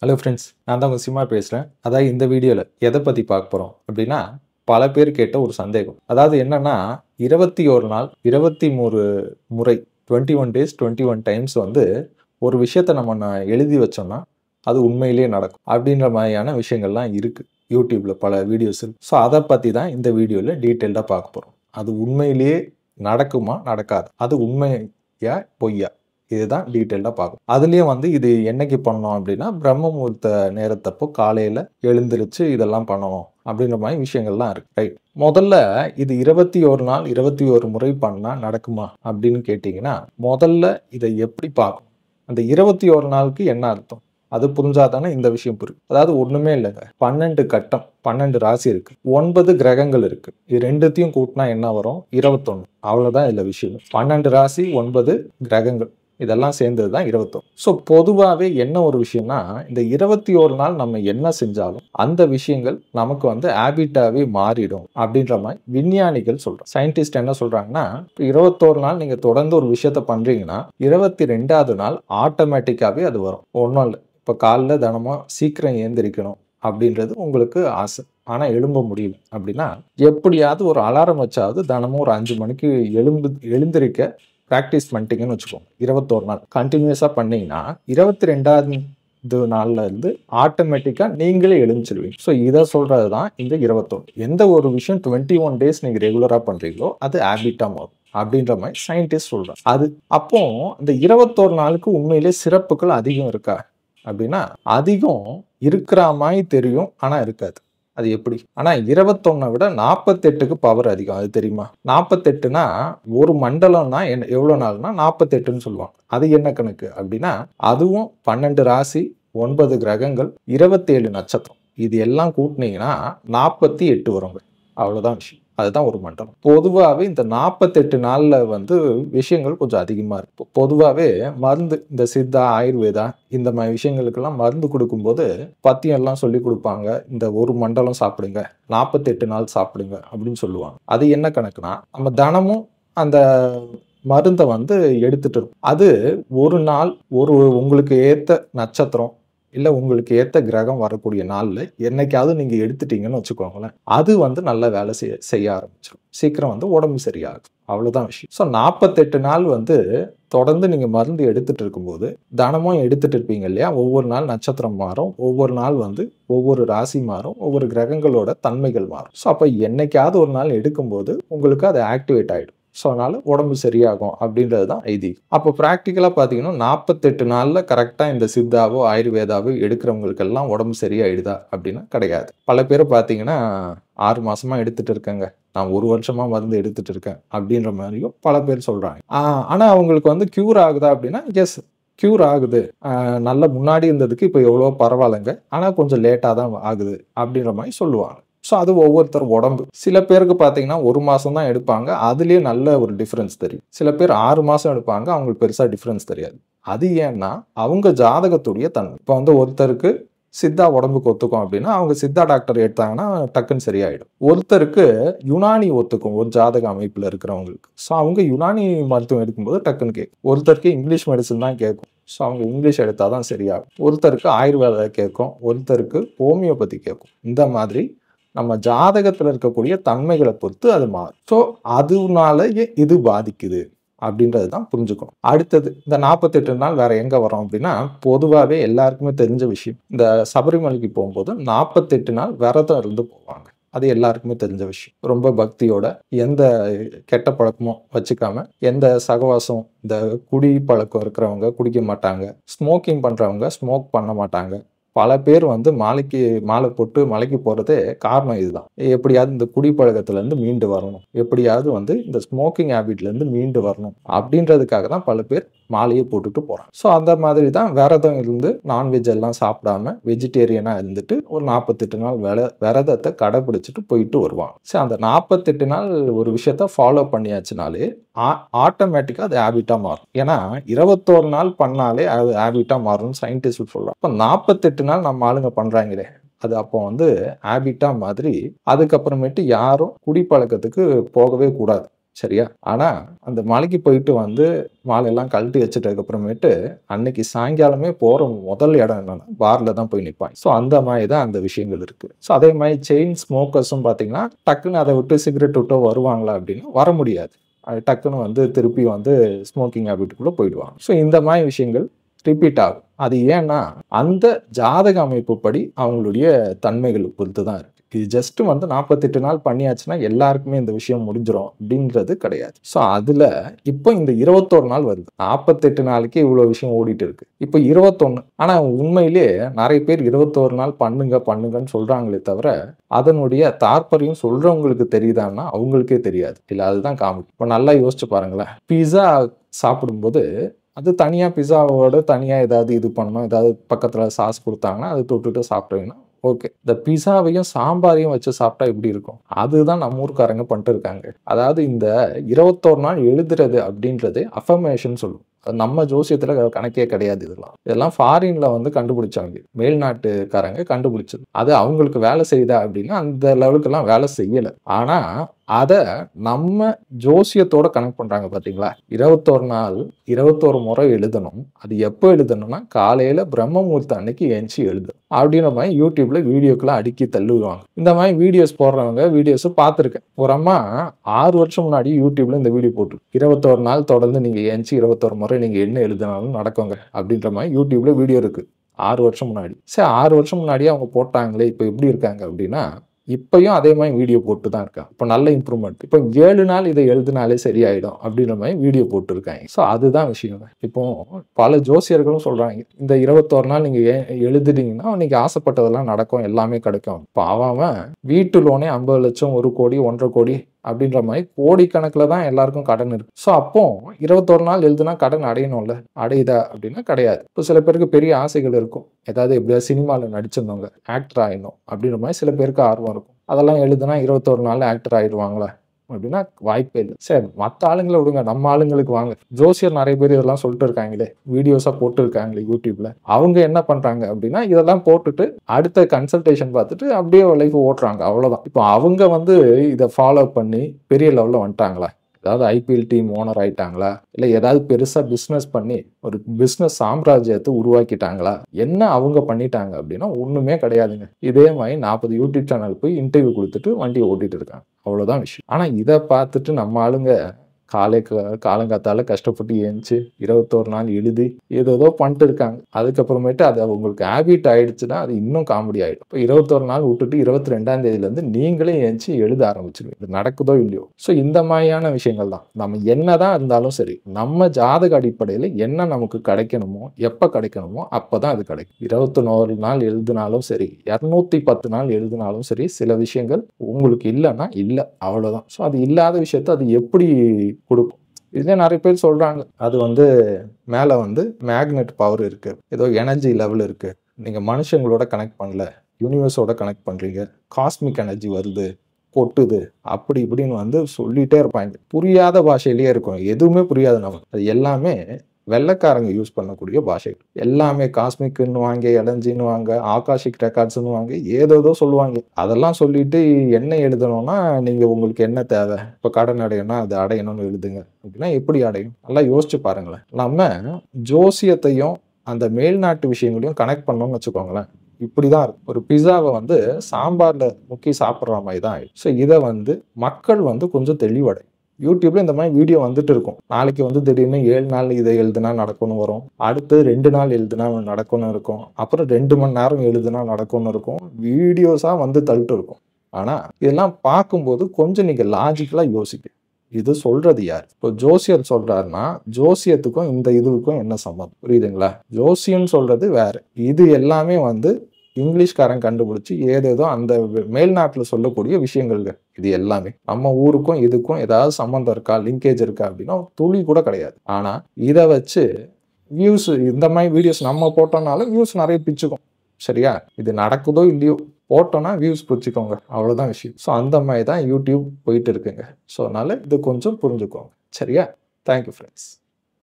Hello friends, நான் தான் உங்கள் சிம்மா பேசுகிறேன். அதாவது இந்த வீடியோவில் எதை பற்றி பார்க்க போகிறோம் அப்படின்னா, பல பேர் கேட்ட ஒரு சந்தேகம். அதாவது என்னன்னா, 21 நாள் 23 முறை 21 டேஸ் 21 டைம்ஸ் வந்து ஒரு விஷயத்தை நம்ம எழுதி வச்சோம்னா அது உண்மையிலேயே நடக்கும் அப்படின்ற மாதிரியான விஷயங்கள்லாம் இருக்குது யூடியூப்பில் பல வீடியோஸ். ஸோ அதை பற்றி தான் இந்த வீடியோவில் டீட்டெயில்டாக பார்க்க போகிறோம். அது உண்மையிலேயே நடக்குமா நடக்காது, அது உண்மையா பொய்யா, இதுதான் டீட்டெயிலாக பார்க்கும். அதுலேயும் வந்து இது என்னைக்கு பண்ணணும் அப்படின்னா, பிரம்ம முகூர்த்த நேரத்தப்போ காலையில் எழுந்திருச்சு இதெல்லாம் பண்ணணும் அப்படின்ற மாதிரி விஷயங்கள்லாம் இருக்குது. ரைட், முதல்ல இது 21 நாள் 21 முறை பண்ணால் நடக்குமா அப்படின்னு கேட்டிங்கன்னா, முதல்ல இதை எப்படி பார்க்கணும், அந்த 21 நாளுக்கு என்ன அர்த்தம் அது புரிஞ்சாதானே இந்த விஷயம் புரியும். அதாவது ஒன்றுமே இல்லைங்க, 12 கட்டம், 12 ராசி இருக்கு, 9 கிரகங்கள் இருக்கு. இது ரெண்டுத்தையும் கூட்டினா என்ன வரும்? 21. அவ்வளோதான் இதில் விஷயம். 12 ராசி 9 கிரகங்கள் இதெல்லாம் சேர்ந்தது தான் 21. ஸோ பொதுவாகவே என்ன ஒரு விஷயம்னா, இந்த 21 நாள் நம்ம என்ன செஞ்சாலும் அந்த விஷயங்கள் நமக்கு வந்து ஹேபிட்டாகவே மாறிடும் அப்படின்ற மாதிரி விஞ்ஞானிகள் சொல்கிறாங்க. சயின்டிஸ்ட் என்ன சொல்கிறாங்கன்னா, இப்போ 21 நாள் நீங்கள் தொடர்ந்து ஒரு விஷயத்த பண்ணுறீங்கன்னா 22வது நாள் ஆட்டோமேட்டிக்காகவே அது வரும். ஒன்றும் இல்லை, இப்போ காலைல தினமும் சீக்கிரம் ஏந்திரிக்கணும் அப்படின்றது உங்களுக்கு ஆசை, ஆனால் எழும்ப முடியல அப்படின்னா எப்படியாவது ஒரு அலாரம் வச்சாவது தினமும் ஒரு 5 மணிக்கு எழுந்திருக்க ப்ராக்டிஸ் பண்ணிட்டீங்கன்னு வச்சுக்கோங்க. 21 நாள் கண்டினியூஸாக பண்ணிங்கன்னா 22வது நாளில் இருந்து ஆட்டோமேட்டிக்காக நீங்களே எழுந்திருவீங்க. ஸோ இதை சொல்கிறது தான் இந்த 21. எந்த ஒரு விஷயம் 21 டேஸ் நீங்கள் ரெகுலராக பண்ணுறீங்களோ அது ஹேபிட்டாக மாறும் அப்படின்ற மாதிரி சயின்டிஸ்ட் சொல்கிறாங்க. அது அப்போ இந்த 21 நாளுக்கு உண்மையிலே சிறப்புகள் அதிகம் இருக்கா அப்படின்னா, அதிகம் இருக்கிற மாதிரி தெரியும், ஆனால் இருக்காது. அது எப்படி? ஆனால் 21 விட 48க்கு பவர் அதிகம், அது தெரியுமா? 48னா ஒரு மண்டலம்னா எவ்வளோ நாள்னா 48ன்னு சொல்லுவாங்க. அது என்ன கணக்கு அப்படின்னா, அதுவும் 12 ராசி 9 கிரகங்கள் 27 நட்சத்திரம், இது எல்லாம் கூட்டினீங்கன்னா 48 வருங்க. அவ்வளோதான் விஷயம். அதுதான் ஒரு மண்டலம். பொதுவாகவே இந்த 48 நாளில் வந்து விஷயங்கள் கொஞ்சம் அதிகமாக இருக்கு. பொதுவாகவே மருந்து, இந்த சித்தா ஆயுர்வேதா இந்த மாதிரி விஷயங்களுக்கெல்லாம் மருந்து கொடுக்கும்போது பத்தியம் எல்லாம் சொல்லி கொடுப்பாங்க. இந்த ஒரு மண்டலம் சாப்பிடுங்க, 48 நாள் சாப்பிடுங்க அப்படின்னு சொல்லுவாங்க. அது என்ன கணக்குனா, நம்ம தினமும் அந்த மருந்தை வந்து எடுத்துட்டு இருக்கும். அது ஒரு நாள் ஒரு உங்களுக்கு ஏற்ற நட்சத்திரம் இல்லை உங்களுக்கு ஏற்ற கிரகம் வரக்கூடிய நாளில் என்னைக்காவது நீங்கள் எடுத்துட்டீங்கன்னு வச்சுக்கோங்களேன், அது வந்து நல்ல வேலை செய்ய ஆரம்பிச்சிடும். சீக்கிரம் வந்து உடம்பு சரியாகும். அவ்வளோதான் விஷயம். ஸோ 48 நாள் வந்து தொடர்ந்து நீங்கள் மருந்து எடுத்துட்டு இருக்கும்போது தினமும் எடுத்துட்டு இருப்பீங்க இல்லையா, ஒவ்வொரு நாள் நட்சத்திரம் மாறும், ஒவ்வொரு நாள் வந்து ஒவ்வொரு ராசி மாறும், ஒவ்வொரு கிரகங்களோட தன்மைகள் மாறும். ஸோ அப்போ என்னைக்காவது ஒரு நாள் எடுக்கும்போது உங்களுக்கு அது ஆக்டிவேட் ஆகிடும். ஸோ அதனால் உடம்பு சரியாகும் அப்படின்றது தான் ஐதீகம். அப்போ ப்ராக்டிக்கலாக பார்த்தீங்கன்னா 48 நாளில் கரெக்டாக இந்த சித்தாவோ ஆயுர்வேதாவோ எடுக்கிறவங்களுக்கெல்லாம் உடம்பு சரியாயிடுதா அப்படின்னா கிடையாது. பல பேர் பார்த்தீங்கன்னா 6 மாதமாக எடுத்துகிட்டு இருக்கேங்க, நான் 1 வருஷமாக மருந்து எடுத்துகிட்டு இருக்கேன் அப்படின்ற மாதிரியும் பல பேர் சொல்கிறாங்க. ஆனால் அவங்களுக்கு வந்து க்யூர் ஆகுதா அப்படின்னா, எஸ் க்யூர் ஆகுது. நல்ல முன்னாடி இருந்ததுக்கு இப்போ எவ்வளோ பரவாயில்லைங்க, ஆனால் கொஞ்சம் லேட்டாக தான் ஆகுது அப்படின்ற மாதிரி சொல்லுவாங்க. ஸோ அது ஒவ்வொருத்தர் உடம்பு. சில பேருக்கு பார்த்தீங்கன்னா 1 மாதம் தான் எடுப்பாங்க, அதுலேயே நல்ல ஒரு டிஃப்ரென்ஸ் தெரியும். சில பேர் 6 மாதம் எடுப்பாங்க, அவங்களுக்கு பெருசாக டிஃப்ரென்ஸ் தெரியாது. அது ஏன்னா அவங்க ஜாதகத்துடைய தன்மை. இப்போ வந்து ஒருத்தருக்கு சித்தா உடம்புக்கு ஒத்துக்கும் அப்படின்னா அவங்க சித்தா டாக்டர் எடுத்தாங்கன்னா டக்குன்னு சரியாயிடும். ஒருத்தருக்கு யுனானி ஒத்துக்கும் ஒரு ஜாதக அமைப்பில் இருக்கிறவங்களுக்கு, ஸோ அவங்க யுனானி மருத்துவம் எடுக்கும்போது டக்குன்னு கேட்கும். ஒருத்தருக்கு இங்கிலீஷ் மெடிசன் தான் கேட்கும், ஸோ அவங்க இங்கிலீஷ் எடுத்தால் தான் சரியாகும். ஒருத்தருக்கு ஆயுர்வேதா கேட்கும், ஒருத்தருக்கு ஹோமியோபதி கேட்கும். இந்த மாதிரி நம்ம ஜாதகத்தில் இருக்கக்கூடிய தன்மைகளை பொறுத்து அது மாறும். ஸோ அதனாலேயே இது பாதிக்குது அப்படின்றது தான் புரிஞ்சுக்கணும். அடுத்தது இந்த 48 நாள் வேற எங்க வரும் அப்படின்னா, பொதுவாகவே எல்லாருக்குமே தெரிஞ்ச விஷயம், இந்த சபரிமலைக்கு போகும்போது 48 நாள் விரதம் இருந்து போவாங்க. அது எல்லாருக்குமே தெரிஞ்ச விஷயம். ரொம்ப பக்தியோட, எந்த கெட்ட பழக்கமும் வச்சுக்காம, எந்த சகவாசம், இந்த குடி பழக்கம் இருக்கிறவங்க குடிக்க மாட்டாங்க, ஸ்மோக்கிங் பண்றவங்க ஸ்மோக் பண்ண மாட்டாங்க. பல பேர் வந்து மாலை போட்டு மலைக்கு போகிறதே காரணம் இதுதான். எப்படியாவது இந்த குடிப்பழக்கத்துலேருந்து மீண்டு வரணும், எப்படியாவது வந்து இந்த ஸ்மோக்கிங் ஹேபிட்லேருந்து மீண்டு வரணும் அப்படின்றதுக்காக தான் பல பேர் மாலையை போட்டுட்டு போகிறாங்க. ஸோ அந்த மாதிரி தான் விரதம் இருந்து நான்வெஜ் எல்லாம் சாப்பிடாம வெஜிடேரியனாக இருந்துட்டு ஒரு 48 நாள் விரதத்தை கடைப்பிடிச்சிட்டு போயிட்டு வருவாங்க. சரி, அந்த 48 நாள் ஒரு விஷயத்த ஃபாலோ பண்ணியாச்சுனாலே ஆட்டோமேட்டிக்காக அது ஹேபிட்டாக மாறும். ஏன்னா 21 நாள் பண்ணாலே அது ஹேபிட்டாக மாறும்னு சயின்டிஸ்ட் சொல்கிறாங்க. இப்போ 48 நாள் நம்ம ஆளுங்க பண்ணுறாங்களே, அது அப்போ வந்து ஹேபிட்டாக மாதிரி அதுக்கப்புறமேட்டு யாரும் குடிப்பழக்கத்துக்கு போகவே கூடாது சரியா? ஆனா, அந்த மலைக்கு போயிட்டு வந்து மாலையெல்லாம் கழட்டி வச்சுட்டதுக்கு அப்புறமேட்டு, அன்னைக்கு சாயங்காலமே போற முதல் இடம் என்னன்னா, பார்ல தான் போய் நிப்பாங்க. ஸோ அந்த மாரி தான் அந்த விஷயங்கள் இருக்கு. ஸோ அதே மாரி செயின் ஸ்மோக்கர்ஸும் பார்த்தீங்கன்னா, டக்குன்னு அத விட்டு சிகரெட் விட்டோ வருவாங்களா அப்படின்னா, வர முடியாது. அது டக்குன்னு வந்து திருப்பி வந்து ஸ்மோக்கிங் ஹேபிட்டுக்குள்ள போயிடுவாங்க. ஸோ இந்த மாரி விஷயங்கள் ரிப்பீட் ஆகும். அது ஏன்னா, அந்த ஜாதக அமைப்புப்படி அவங்களுடைய தன்மைகள் பொறுத்து தான் இருக்கு. இது ஜஸ்ட் வந்து 48 நாள் பண்ணியாச்சுன்னா, எல்லாருக்குமே இந்த விஷயம் முடிஞ்சிரும் அப்படின்றது கிடையாது. ஸோ அதுல இப்போ இந்த 21 நாள் வருது. 48 நாளைக்கு இவ்வளோ விஷயம் ஓடிட்டு இருக்கு. இப்போ 21 ஆனா உண்மையிலேயே நெறைய பேர் 21 நாள் பண்ணுங்க, பண்ணுங்கன்னு சொல்றாங்களே தவிர, அதனுடைய தாற்பயம் சொல்றவங்களுக்கு தெரியுதான்னா, அவங்களுக்கே தெரியாது. இல்ல அதுதான் காமெடி. இப்ப நல்லா யோசிச்சு பாருங்களேன். பிஸ்ஸா சாப்பிடும்போது அது தனியா பிஸாவோட தனியா ஏதாவது இது பண்ணணும். ஏதாவது பக்கத்துல சாஸ் குடுத்தாங்கன்னா, அத தொட்டுட்டு சாப்பிட்டீங்கன்னா, ஓகே. இந்த பிஸாவையும், சாம்பாரையும் வச்சு சாப்பிட்டா எப்படி இருக்கும்? அதுதான் நம்ம ஊர்க்காரங்க பண்ணிட்டு இருக்காங்க. அதாவது இந்த 21 நாள் எழுதுறது அப்படின்றது அஃபர்மேஷன் சொல்லுவோம். அது நம்ம ஜோசியத்துல கணக்கே கிடையாது இதெல்லாம். இதெல்லாம் ஃபாரின்ல வந்து கண்டுபிடிச்சாங்க. மேல்நாட்டுக்காரங்க கண்டுபிடிச்சது. அது அவங்களுக்கு வேலை செய்யுதா அப்படின்னா, அந்த லெவலுக்கெல்லாம் வேலை செய்யல. ஆனா, அத நம்ம ஜோசியத்தோட கனெக்ட் பண்றாங்க பார்த்தீங்களா? 21 நாள் 21 முறை எழுதணும். அது எப்போ எழுதணும்னா, காலையில பிரம்ம முகூர்த்தம் அன்னைக்கு எந்திச்சு எழுதணும். அப்படின்ற மாரி YouTubeல வீடியோக்கெல்லாம் அடுக்கி தள்ளுவாங்க. இந்த மாரி வீடியோஸ் போடுறவங்க வீடியோஸ பார்த்துருக்கேன். ஒரு அம்மா 6 வருஷம் முன்னாடி YouTubeல இந்த வீடியோ போட்டு 21 நாள் தொடர்ந்து நீங்க எந்திச்சு 21 முறை நீங்க என்ன எழுதினாலும் நடக்குங்க. அப்படின்ற மாரி YouTubeல வீடியோ இருக்கு. 6 வருஷம் முன்னாடி. சரி 6 வருஷம் முன்னாடியே அவங்க போட்டாங்களே, இப்ப எப்படி இருக்காங்க அப்படின்னா, இப்பயும் அதே மாரி வீடியோ போட்டு தான் இருக்காங்க. இப்ப நல்ல இம்ப்ரூவ்மெண்ட். இப்ப 7 நாள் இத எழுதினாலே சரியாயிடும் அப்படின்ற மாரி வீடியோ போட்டுருக்காங்க. ஸோ அதுதான் விஷயங்க. இப்போ பல ஜோசியர்களும் சொல்றாங்க. இந்த 21 நாள் நீங்க எழுதிட்டீங்கன்னா, நீங்க ஆசைப்பட்டதெல்லாம் நடக்கும். எல்லாமே கிடைக்கும். இப்ப அவன் வீட்டு லோனே 50 லட்சம், 1 கோடி, 1,50 கோடி அப்படின்ற மாரி கோடிக்கணக்குல தான் எல்லாருக்கும் கடன் இருக்கு. ஸோ அப்போ 21 நாள் எழுதுனா கடன் அடையணும்ல. அடையுதா அப்படின்னா கிடையாது. இப்போ சில பேருக்கு பெரிய ஆசைகள் இருக்கும். ஏதாவது எப்படியாவது சினிமால நடிச்சிருந்தவங்க, ஆக்டர் ஆயிடணும் அப்படின்ற மாரி சில பேருக்கு ஆர்வம் இருக்கும். அதெல்லாம் எழுதுனா 21 நாள்ல ஆக்டர் ஆயிடுவாங்களா? அப்படின்னா வாய்ப்பே இல்ல. சரி மத்த ஆளுங்கள விடுங்க. நம்ம ஆளுங்களுக்கு வாங்க. ஜோசியர் நெறைய பேர் இதெல்லாம் சொல்லிட்டு இருக்காங்களே. வீடியோஸா போட்டு இருக்காங்களே YouTubeல. அவங்க என்ன பண்றாங்க அப்படின்னா, இதெல்லாம் போட்டுட்டு அடுத்த கன்சல்டேஷன் பார்த்துட்டு அப்படியே லைஃப் ஓட்டுறாங்க. அவ்வளோதான். இப்போ அவங்க வந்து இத ஃபாலோ பண்ணி பெரிய லெவல்ல வந்துட்டாங்களா? ஏதாவது ஐபிஎல் டீம் ஓனர் ஆயிட்டாங்களா? இல்ல ஏதாவது பெருசா பிசினஸ் பண்ணி ஒரு பிசினஸ் சாம்ராஜ்யத்த உருவாக்கிட்டாங்களா? என்ன அவங்க பண்ணிட்டாங்க அப்படின்னா, ஒண்ணுமே கிடையாதுங்க. இதே மாரி 40 யூடியூப் சேனல் போய் இன்டர்வியூ குடுத்துட்டு வண்டிய ஓட்டிட்டு இருக்காங்க. அவ்வளோதான் விஷயம். ஆனா இத பார்த்துட்டு நம்ம ஆளுங்க காலங்காத்தால கஷ்டப்பட்டு எந்திச்சு 21 நாள் எழுதி ஏதேதோ பண்ணிட்டு இருக்காங்க. அதுக்கப்புறமேட்டு அது அவங்களுக்கு ஹேபிட் ஆயிடுச்சுன்னா, அது இன்னும் காமெடி ஆயிடும். இப்போ 21 நாள் விட்டுட்டு 22ஆம் தேதியிலேருந்து நீங்களே எந்திச்சு எழுத ஆரம்பிச்சுருவீங்க. இது நடக்குதோ இல்லையோ. ஸோ இந்த மாரியான விஷயங்கள் தான். நம்ம என்னதான் இருந்தாலும் சரி, நம்ம ஜாதக அடிப்படையில என்ன நமக்கு கிடைக்கணுமோ, எப்ப கிடைக்கணுமோ அப்பதான் அது கிடைக்கும். 21 நாள் எழுதினாலும் சரி, 210 நாள் எழுதினாலும் சரி, சில விஷயங்கள் உங்களுக்கு இல்லன்னா இல்ல. அவ்வளோதான். ஸோ அது இல்லாத விஷயத்த அது எப்படி குடுக்கும். இதுல நெறைய பேர் சொல்றாங்க. அது வந்து மேல வந்து மேக்னெட் பவர் இருக்கு. ஏதோ எனர்ஜி லெவல் இருக்கு. நீங்க மனுஷங்களோட கனெக்ட் பண்ணல. யூனிவர்ஸோட கனெக்ட் பண்றீங்க. காஸ்மிக் எனர்ஜி வருது, கொட்டுது. அப்படி இப்படின்னு வந்து சொல்லிட்டே இருப்பாங்க. புரியாத பாஷையிலேயே இருக்கும். எதுவுமே புரியாது நமக்கு. அது எல்லாமே வெள்ளைக்காரங்க யூஸ் பண்ணக்கூடிய பாஷை. எல்லாமே காஸ்மிக்ன்னுவாங்க, எலர்ஜின்னுவாங்க, ஆகாஷிக் ரெக்கார்ட்ஸ்ன்னுவாங்க, ஏதேதோ சொல்லுவாங்க. அதெல்லாம் சொல்லிட்டு என்ன எழுதணும்னா, நீங்க உங்களுக்கு என்ன தேவை? இப்ப கடன் அடையணும்னா, அது அடையணும்னு எழுதுங்க. அப்படின்னா எப்படி அடையும்? நல்லா யோசிச்சு பாருங்களேன். நம்ம ஜோசியத்தையும், அந்த மேல்நாட்டு விஷயங்களையும் கனெக்ட் பண்ணோம்னு வச்சுக்கோங்களேன். இப்படிதான் இருக்கும். ஒரு பிஸாவ வந்து சாம்பார்ல முக்கி சாப்பிடுற மாரி தான் ஆயிடும். ஸோ இத வந்து மக்கள் வந்து கொஞ்சம் தெளிவடையும். YouTubeல இந்த மாரி வீடியோ வந்துட்டு இருக்கும். நாளைக்கு வந்து திடீர்னு 7 நாள் இத எழுதுனா நடக்கும்னு வரும். அடுத்து 2 நாள் எழுதுனா நடக்கும்னு இருக்கும். அப்புறம் 2 மணி நேரம் எழுதுனா நடக்கும்னு இருக்கும். வீடியோஸா வந்து தள்ளிட்டு இருக்கும். ஆனா, இதெல்லாம் பார்க்கும்போது கொஞ்சம் நீங்க லாஜிக்கலா யோசிக்கணும். இது சொல்றது யார்? இப்போ ஜோசியர் சொல்றாருன்னா, ஜோசியத்துக்கும் இந்த இதுவுக்கும் என்ன சம்மந்தம்? புரியுதுங்களா? ஜோசியம் சொல்றது வேற. இது எல்லாமே வந்து இங்கிலீஷ்காரன் கண்டுபிடிச்சு ஏதேதோ அந்த மேல்நாட்டுல சொல்லக்கூடிய விஷயங்கள்ங்க. இது எல்லாமே. நம்ம ஊருக்கும் இதுக்கும் ஏதாவது சம்மந்தம் இருக்கா? லிங்கேஜ் இருக்கா? அப்படின்னா துளி கூட கிடையாது. ஆனா இத வச்சு வியூஸ் இந்த மாரி வீடியோஸ் நம்ம போட்டோம்னாலும் வியூஸ் நெறைய பிச்சுக்கும். சரியா? இது நடக்குதோ இல்லையோ போட்டோம்னா வியூஸ் பிடிச்சுக்கோங்க. அவ்வளோதான் விஷயம். ஸோ அந்த மாரி தான் YouTube போயிட்டு இருக்குங்க. ஸோ அதனால இது கொஞ்சம் புரிஞ்சுக்கோங்க. சரியா? Thank you friends.